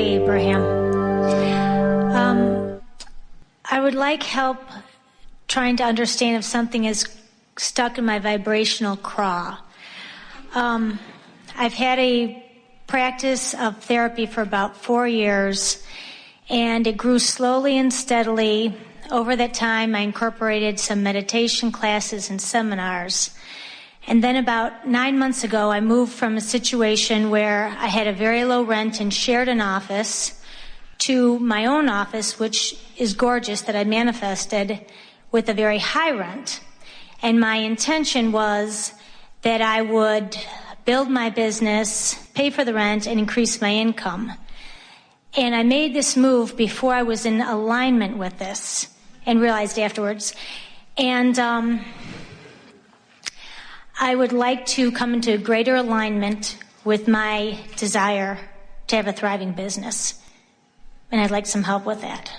Abraham. I would like help trying to understand if something is stuck in my vibrational craw. I've had a practice of therapy for about 4 years, and it grew slowly and steadily. Over that time, I incorporated some meditation classes and seminars. And then about 9 months ago, I moved from a situation where I had a very low rent and shared an office to my own office, which is gorgeous, that I manifested with a very high rent. And my intention was that I would build my business, pay for the rent, and increase my income. And I made this move before I was in alignment with this and realized afterwards. And I would like to come into greater alignment with my desire to have a thriving business. And I'd like some help with that.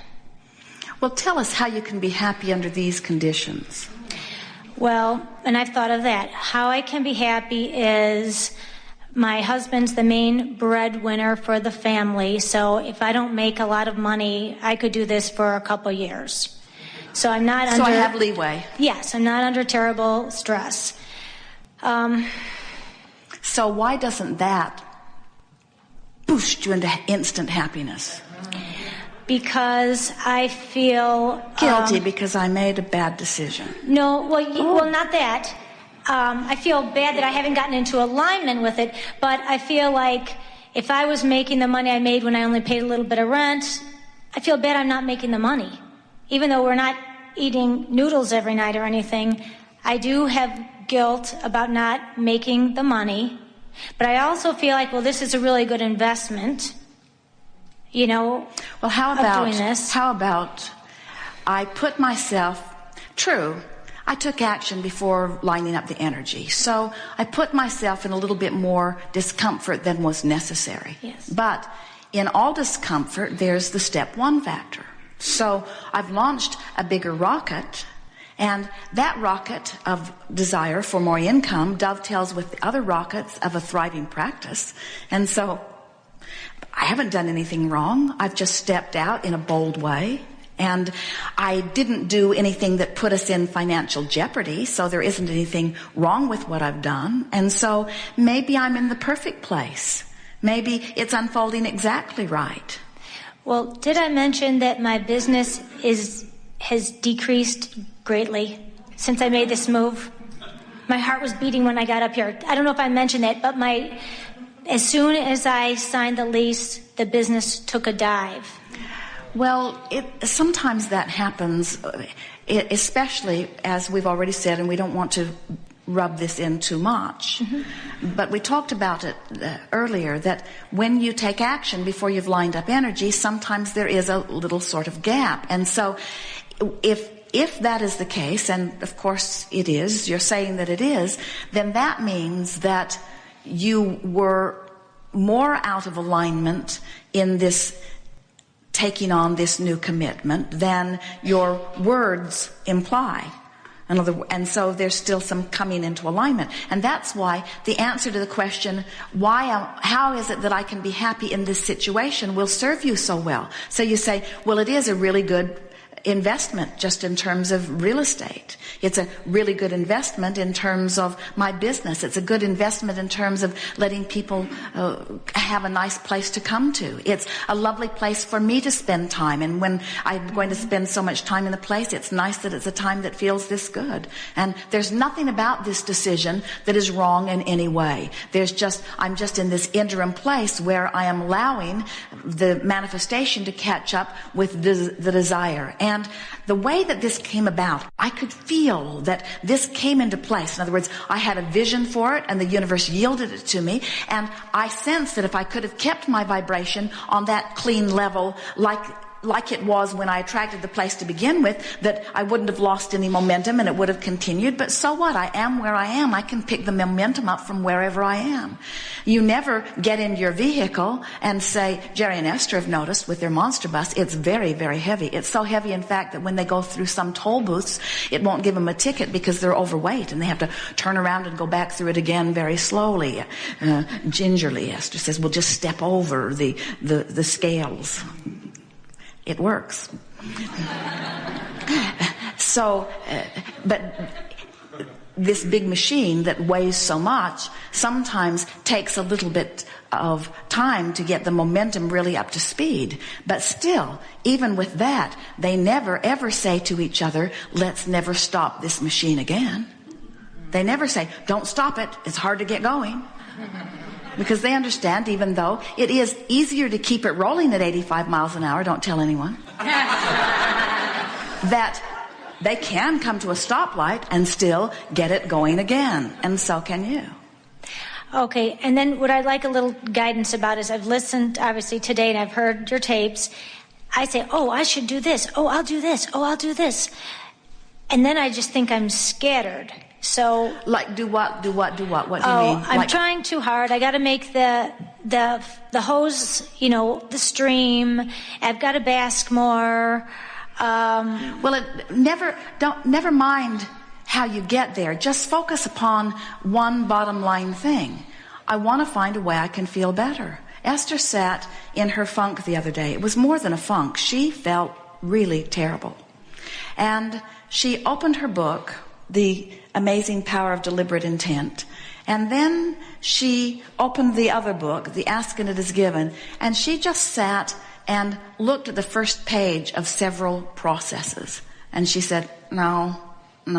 Well, tell us how you can be happy under these conditions. Well, and I've thought of that. How I can be happy is my husband's the main breadwinner for the family, so if I don't make a lot of money, I could do this for a couple years. So I'm not under... So I have leeway. Yes, I'm not under terrible stress. So why doesn't that boost you into instant happiness? Because I feel... Guilty because I made a bad decision. No, well, not that. I feel bad that I haven't gotten into alignment with it, but I feel like if I was making the money I made when I only paid a little bit of rent, I feel bad I'm not making the money. Even though we're not eating noodles every night or anything, I do have guilt about not making the money. But I also feel like, well, this is a really good investment, you know, well, of doing this. How about I put myself, true, I took action before lining up the energy. So I put myself in a little bit more discomfort than was necessary. Yes. But in all discomfort, there's the step one factor. So I've launched a bigger rocket, and that rocket of desire for more income dovetails with the other rockets of a thriving practice. And so I haven't done anything wrong. I've just stepped out in a bold way. And I didn't do anything that put us in financial jeopardy, so there isn't anything wrong with what I've done. And so maybe I'm in the perfect place. Maybe it's unfolding exactly right. Well, did I mention that my business has decreased greatly since I made this move? My heart was beating when I got up here. I don't know if I mentioned that, but as soon as I signed the lease, the business took a dive. Well, sometimes that happens, especially, as we've already said, and we don't want to rub this in too much. Mm-hmm. But we talked about it earlier, that when you take action before you've lined up energy, sometimes there is a little sort of gap. And so if that is the case, and of course it is, you're saying that it is, then that means that you were more out of alignment in this taking on this new commitment than your words imply. And so there's still some coming into alignment. And that's why the answer to the question, how is it that I can be happy in this situation, will serve you so well. So you say, well, it is a really good investment just in terms of real estate. It's a really good investment in terms of my business. It's a good investment in terms of letting people have a nice place to come to. It's a lovely place for me to spend time. And when I'm going to spend so much time in the place, it's nice that it's a time that feels this good. And there's nothing about this decision that is wrong in any way. I'm just in this interim place where I am allowing the manifestation to catch up with the desire. And the way that this came about, I could feel that this came into place. In other words, I had a vision for it and the universe yielded it to me. And I sensed that if I could have kept my vibration on that clean level, like like it was when I attracted the place to begin with, that I wouldn't have lost any momentum and it would have continued. But so what? I am where I am. I can pick the momentum up from wherever I am. You never get into your vehicle and say, Jerry and Esther have noticed with their monster bus, it's very, very heavy. It's so heavy, in fact, that when they go through some toll booths, it won't give them a ticket because they're overweight and they have to turn around and go back through it again very slowly. Gingerly, Esther says, we'll just step over the scales. It works. So, but this big machine that weighs so much sometimes takes a little bit of time to get the momentum really up to speed. But still, even with that, they never ever say to each other, let's never stop this machine again. They never say, don't stop it, it's hard to get going. Because they understand, even though it is easier to keep it rolling at 85 miles an hour, don't tell anyone, that they can come to a stoplight and still get it going again. And so can you. Okay, and then what I'd like a little guidance about is I've listened, obviously, today, and I've heard your tapes. I say, oh, I should do this. Oh, I'll do this. Oh, I'll do this. And then I just think I'm scattered. So, like, do what? What do you mean? I'm trying too hard. I got to make the hose, the stream. I've got to bask more. Well, never mind how you get there. Just focus upon one bottom line thing. I want to find a way I can feel better. Esther sat in her funk the other day. It was more than a funk. She felt really terrible. And she opened her book, The Amazing Power of Deliberate Intent. And then she opened the other book, The Ask and It Is Given, and she just sat and looked at the first page of several processes. And she said, no. In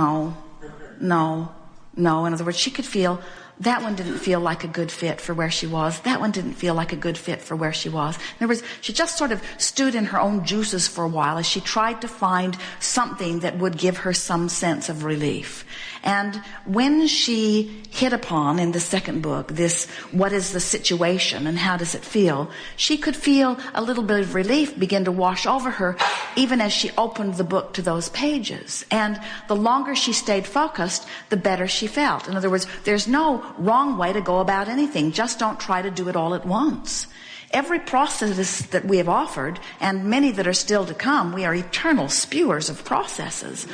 other words, she could feel that one didn't feel like a good fit for where she was. That one didn't feel like a good fit for where she was. In other words, she just sort of stewed in her own juices for a while as she tried to find something that would give her some sense of relief. And when she hit upon, in the second book, this, what is the situation and how does it feel, she could feel a little bit of relief begin to wash over her even as she opened the book to those pages. And the longer she stayed focused, the better she felt. In other words, there's no wrong way to go about anything. Just don't try to do it all at once. Every process that we have offered, and many that are still to come, we are eternal spewers of processes.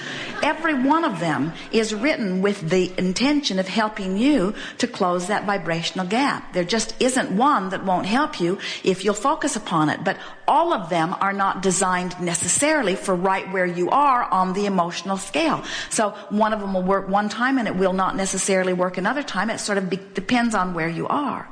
Every one of them is written with the intention of helping you to close that vibrational gap. There just isn't one that won't help you if you'll focus upon it. But all of them are not designed necessarily for right where you are on the emotional scale. So one of them will work one time and it will not necessarily work another time. It sort of depends on where you are.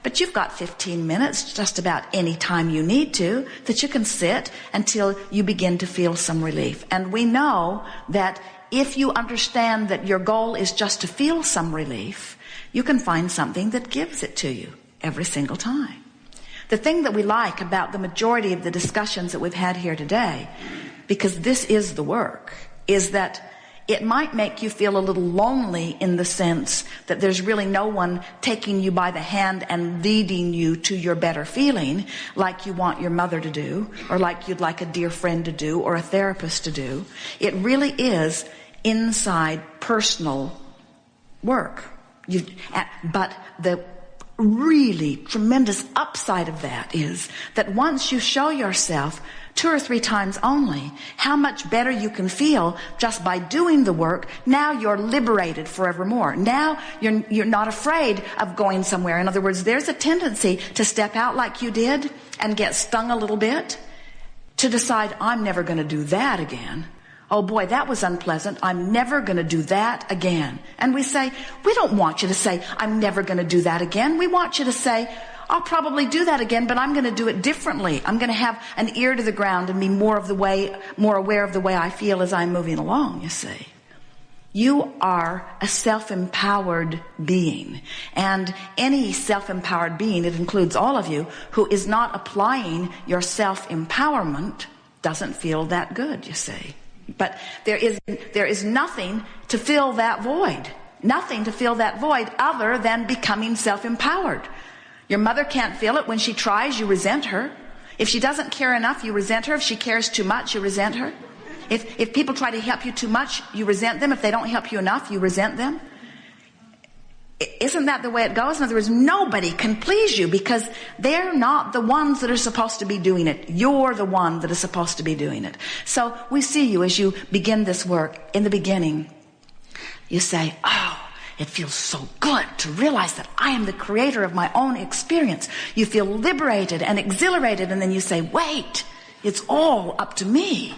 But you've got 15 minutes, just about any time you need to, that you can sit until you begin to feel some relief. And we know that if you understand that your goal is just to feel some relief, you can find something that gives it to you every single time. The thing that we like about the majority of the discussions that we've had here today, because this is the work, is that it might make you feel a little lonely in the sense that there's really no one taking you by the hand and leading you to your better feeling like you want your mother to do, or like you'd like a dear friend to do, or a therapist to do. It really is inside personal work. But the really tremendous upside of that is that once you show yourself 2 or 3 times only how much better you can feel just by doing the work, now you're liberated forevermore. Now you're not afraid of going somewhere. In other words, there's a tendency to step out like you did and get stung a little bit, to decide, I'm never going to do that again. Oh boy, that was unpleasant. I'm never going to do that again. And we say, we don't want you to say, I'm never going to do that again. We want you to say, I'll probably do that again, but I'm going to do it differently. I'm going to have an ear to the ground and be more aware of the way I feel as I'm moving along, you see. You are a self-empowered being. And any self-empowered being, it includes all of you, who is not applying your self-empowerment doesn't feel that good, you see. But there is nothing to fill that void. Nothing to fill that void other than becoming self-empowered. Your mother can't feel it. When she tries, you resent her. If she doesn't care enough, you resent her. If she cares too much, you resent her. If people try to help you too much, you resent them. If they don't help you enough, you resent them. Isn't that the way it goes? In other words, nobody can please you because they're not the ones that are supposed to be doing it. You're the one that is supposed to be doing it. So we see you as you begin this work. In the beginning, you say, oh, it feels so good to realize that I am the creator of my own experience. You feel liberated and exhilarated, and then you say, wait, it's all up to me.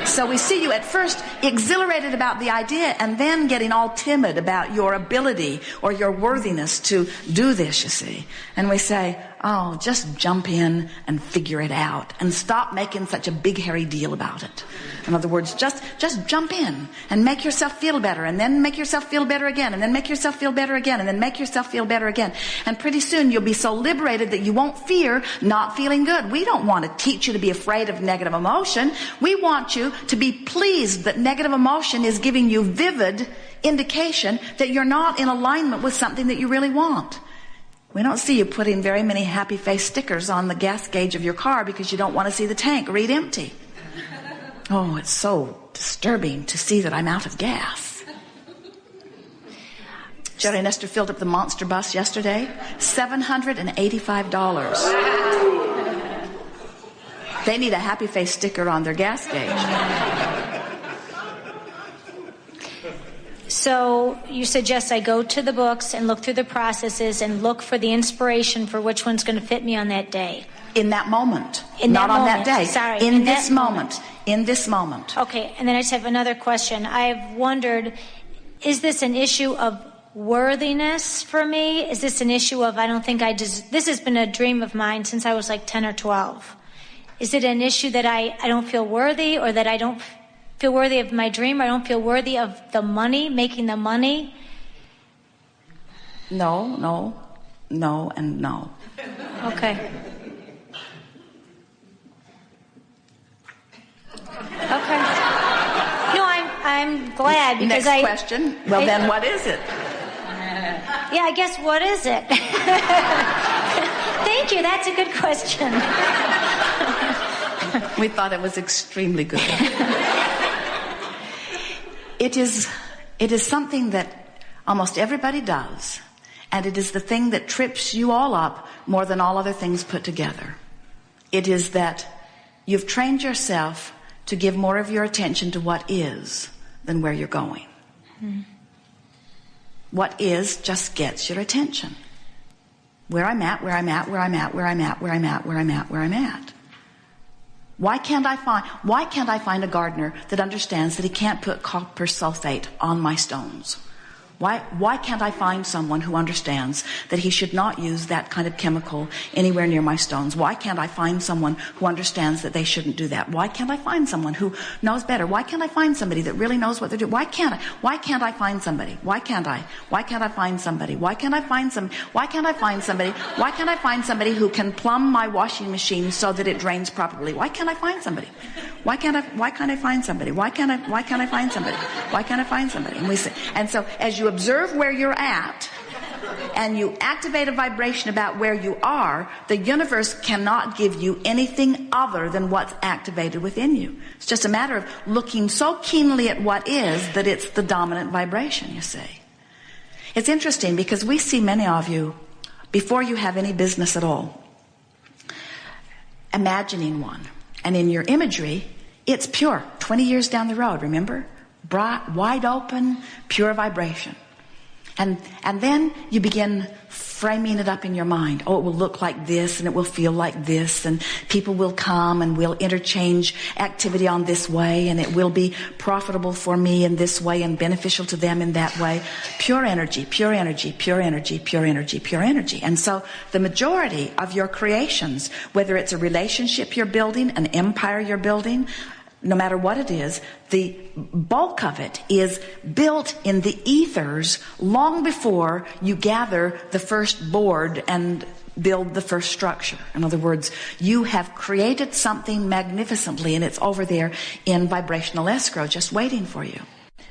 So we see you at first exhilarated about the idea and then getting all timid about your ability or your worthiness to do this, you see. And we say, oh, just jump in and figure it out and stop making such a big hairy deal about it. In other words, just jump in and make yourself feel better, and then make yourself feel better again, and then make yourself feel better again, and then make yourself feel better again. And pretty soon you'll be so liberated that you won't fear not feeling good. We don't want to teach you to be afraid of negative emotion. We want you to be pleased that negative emotion is giving you vivid indication that you're not in alignment with something that you really want. We don't see you putting very many happy face stickers on the gas gauge of your car because you don't want to see the tank read empty. Oh, it's so disturbing to see that I'm out of gas. Jerry and Esther filled up the monster bus yesterday. $785. They need a happy face sticker on their gas gauge. So you suggest I go to the books and look through the processes and look for the inspiration for which one's going to fit me on that day. In that moment. Not on that day. Sorry. In this moment. In this moment. Okay, and then I just have another question. I've wondered, is this an issue of worthiness for me? Is this an issue of this has been a dream of mine since I was like 10 or 12. Is it an issue that I don't feel worthy, or that I don't feel worthy of my dream, or I don't feel worthy of the money, making the money? No, and no. Okay. Okay. No, I'm glad because Next question. Well, then what is it? Yeah, I guess what is it? Thank you. That's a good question. We thought it was extremely good. It is something that almost everybody does, and it is the thing that trips you all up more than all other things put together. It is that you've trained yourself to give more of your attention to what is than where you're going. What is just gets your attention. Where I'm at, where I'm at, where I'm at, where I'm at, where I'm at, where I'm at, where I'm at. Why can't I find a gardener that understands that he can't put copper sulfate on my stones? Why can't I find someone who understands that he should not use that kind of chemical anywhere near my stones? Why can't I find someone who understands that they shouldn't do that? Why can't I find someone who knows better? Why can't I find somebody that really knows what they're doing? Why can't I find somebody? Why can't I find somebody? Why can't I find somebody? Why can't I find somebody? Why can't I find somebody who can plumb my washing machine so that it drains properly? Why can't I find somebody? Why can't I find somebody? Why can't I find somebody? Why can't I find somebody? And so as you observe where you're at and you activate a vibration about where you are, the universe cannot give you anything other than what's activated within you. It's just a matter of looking so keenly at what is that it's the dominant vibration, you see. It's interesting because we see many of you, before you have any business at all, imagining one. And in your imagery, it's pure. 20 years down the road, remember? Bright, wide open, pure vibration. And then you begin framing it up in your mind. Oh, it will look like this, and it will feel like this, and people will come, and we'll interchange activity on this way, and it will be profitable for me in this way and beneficial to them in that way. Pure energy, pure energy, pure energy, pure energy, pure energy. And so the majority of your creations, whether it's a relationship you're building, an empire you're building, no matter what it is, the bulk of it is built in the ethers long before you gather the first board and build the first structure. In other words, you have created something magnificently, and it's over there in vibrational escrow just waiting for you.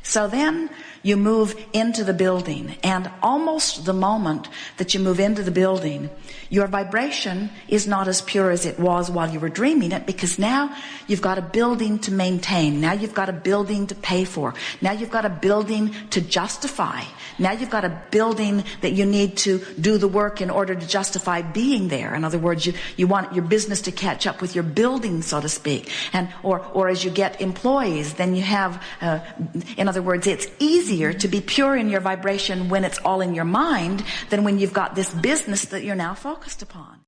So then you move into the building, and almost the moment that you move into the building, your vibration is not as pure as it was while you were dreaming it, because now you've got a building to maintain. Now you've got a building to pay for. Now you've got a building to justify. Now you've got a building that you need to do the work in order to justify being there. In other words, you want your business to catch up with your building, so to speak. And or as you get employees, then you have, in other words, it's easier to be pure in your vibration when it's all in your mind than when you've got this business that you're now focused upon.